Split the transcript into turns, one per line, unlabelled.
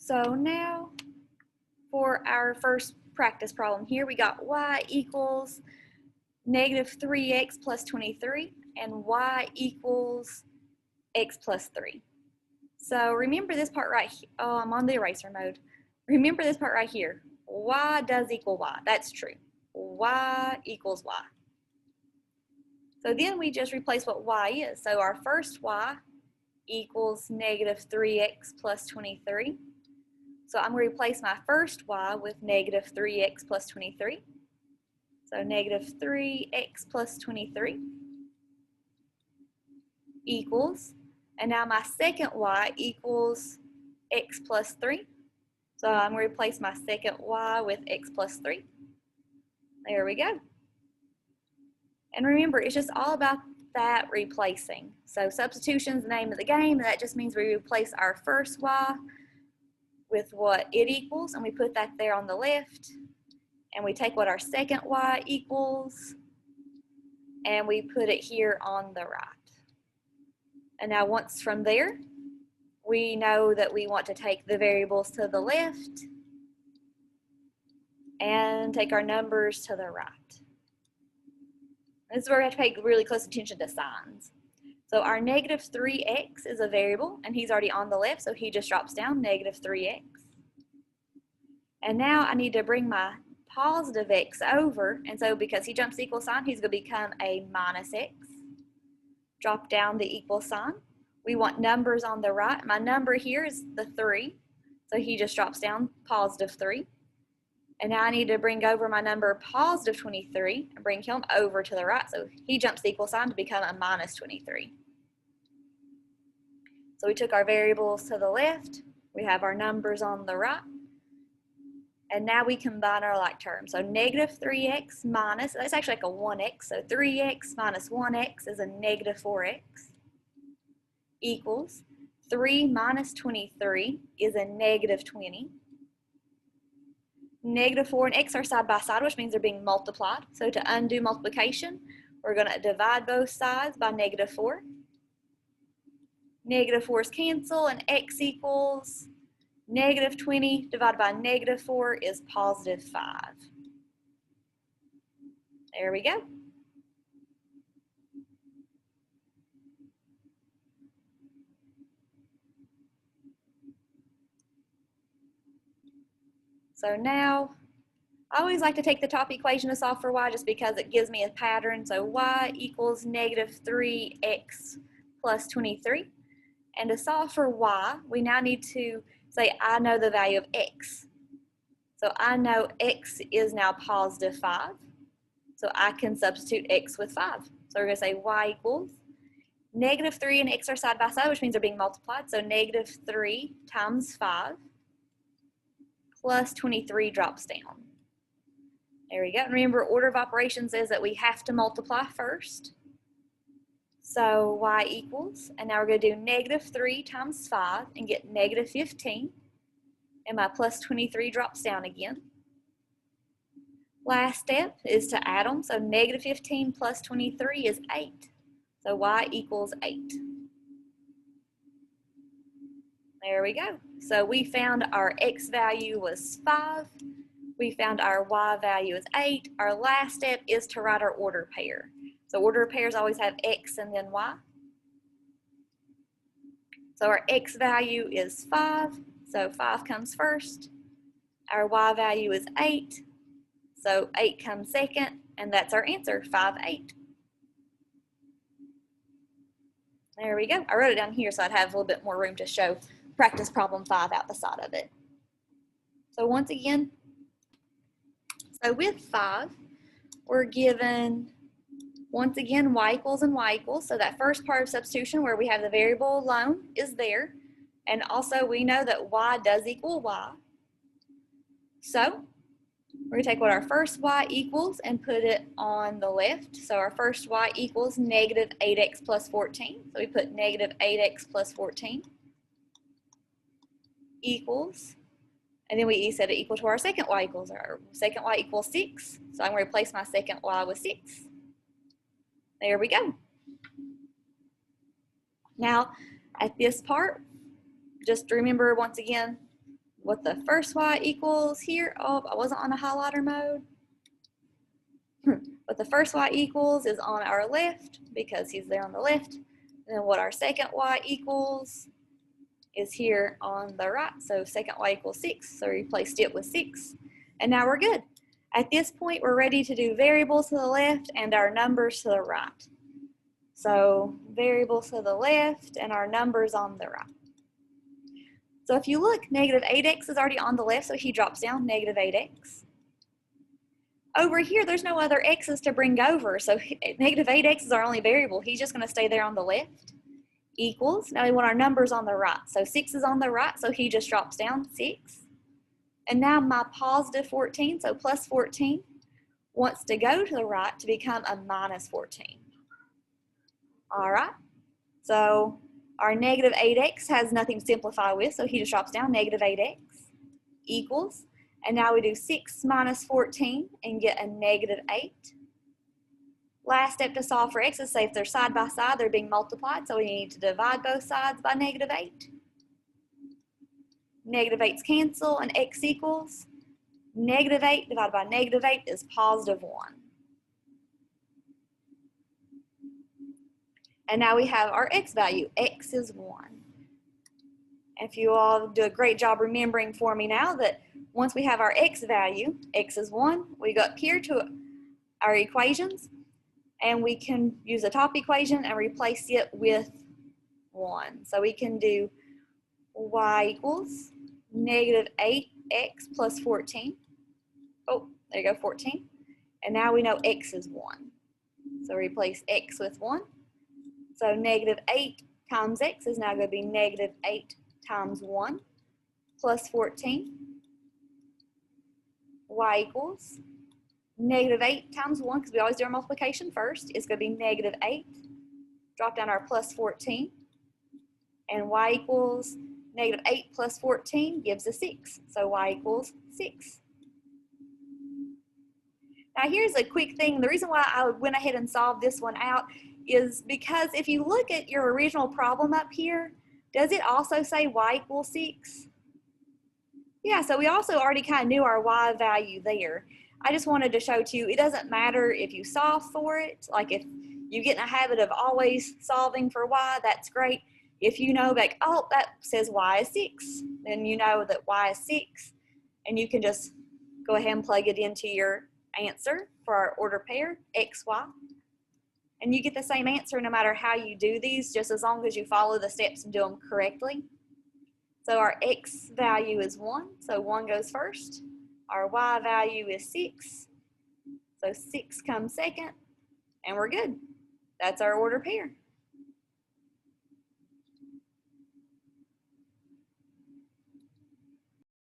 So now for our first practice problem here, we got y equals negative 3x plus 23 and y equals x plus 3. So remember this part right here. Oh, I'm on the eraser mode. Remember this part right here. Y does equal y. That's true. Y equals y. So then we just replace what y is. So our first y equals negative 3x plus 23. So I'm going to replace my first y with negative 3x plus 23. So negative 3x plus 23 equals, and now my second y equals x plus 3. So I'm going to replace my second y with x plus 3. There we go. And remember, it's just all about that replacing. So substitution is the name of the game, and that just means we replace our first y with what it equals, and we put that there on the left, and we take what our second y equals, and we put it here on the right. And now once from there, we know that we want to take the variables to the left and take our numbers to the right. This is where we have to pay really close attention to signs. So our negative 3x is a variable, and he's already on the left, so he just drops down negative 3x. And now I need to bring my positive x over, and so because he jumps the equal sign, he's going to become a minus x. Drop down the equal sign. We want numbers on the right. My number here is the 3, so he just drops down positive 3. And now I need to bring over my number positive 23 and bring him over to the right, so he jumps the equal sign to become a minus 23. So we took our variables to the left, we have our numbers on the right, and now we combine our like terms. So negative 3x minus, that's actually like a 1x, so 3x minus 1x is a negative 4x, equals 3 minus 23 is a negative 20. Negative 4 and x are side by side, which means they're being multiplied. So to undo multiplication, we're going to divide both sides by negative 4. Negative 4's cancel, and x equals negative 20 divided by negative 4 is positive 5. There we go. So now, I always like to take the top equation to solve for y just because it gives me a pattern. So y equals negative 3x plus 23. And to solve for y, we now need to say I know the value of x. So I know x is now positive 5. So I can substitute x with 5. So we're going to say y equals negative 3 and x are side by side, which means they're being multiplied. So negative 3 times 5 plus 23 drops down. There we go. And remember, order of operations is that we have to multiply first. So y equals, and now we're going to do negative 3 times 5 and get negative 15. And my plus 23 drops down again. Last step is to add them. So negative 15 plus 23 is 8. So y equals 8. There we go. So we found our x value was 5. We found our y value is 8. Our last step is to write our order pair. So order pairs always have x and then y. So our x value is 5. So 5 comes first. Our y value is 8. So 8 comes second. And that's our answer, 5, 8. There we go. I wrote it down here so I'd have a little bit more room to show practice problem 5 out the side of it. So once again, so with 5, we're given, once again, y equals and y equals. So that first part of substitution where we have the variable alone is there. And also we know that y does equal y. So we're going to take what our first y equals and put it on the left. So our first y equals negative 8x plus 14. So we put negative 8x plus 14 equals, and then we set it equal to our second y equals. Our second y equals 6. So I'm going to replace my second y with 6. There we go. Now, at this part, just remember once again, what the first y equals here. Oh, I wasn't on a highlighter mode. What the first y equals is on our left because he's there on the left. And then what our second y equals is here on the right. So second y equals 6. So we replaced it with 6. And now we're good. At this point, we're ready to do variables to the left and our numbers to the right. So variables to the left and our numbers on the right. So if you look, negative 8x is already on the left, so he drops down, negative 8x. Over here, there's no other x's to bring over, so negative 8x is our only variable. He's just going to stay there on the left. Equals, now we want our numbers on the right. So 6 is on the right, so he just drops down, 6. And now my positive 14, so plus 14, wants to go to the right to become a minus 14. All right, so our negative 8x has nothing to simplify with, so he just drops down, negative 8x equals, and now we do 6 minus 14 and get a negative 8. Last step to solve for x is say if they're side by side, they're being multiplied, so we need to divide both sides by negative 8. Negative 8's cancel, and x equals negative 8 divided by negative 8 is positive 1. And now we have our x value. X is 1. If you all do a great job remembering for me now that once we have our x value, x is 1, we go up here to our equations, and we can use the top equation and replace it with 1. So we can do y equals negative 8x plus 14. Oh, there you go, 14. And now we know x is 1. So replace x with 1. So negative 8 times x is now going to be negative 8 times 1 plus 14. Y equals negative 8 times 1, because we always do our multiplication first, is going to be negative 8. Drop down our plus 14. And y equals negative 8 plus 14 gives us 6. So y equals 6. Now here's a quick thing. The reason why I went ahead and solved this one out is because if you look at your original problem up here, does it also say y equals 6? Yeah, so we also already kind of knew our y value there. I just wanted to show to you, it doesn't matter if you solve for it. Like if you get in a habit of always solving for y, that's great. If you know like, oh, that says y is 6, then you know that y is 6, and you can just go ahead and plug it into your answer for our order pair, x, y. And you get the same answer no matter how you do these, just as long as you follow the steps and do them correctly. So our x value is 1, so 1 goes first. Our y value is 6, so 6 comes second, and we're good. That's our order pair.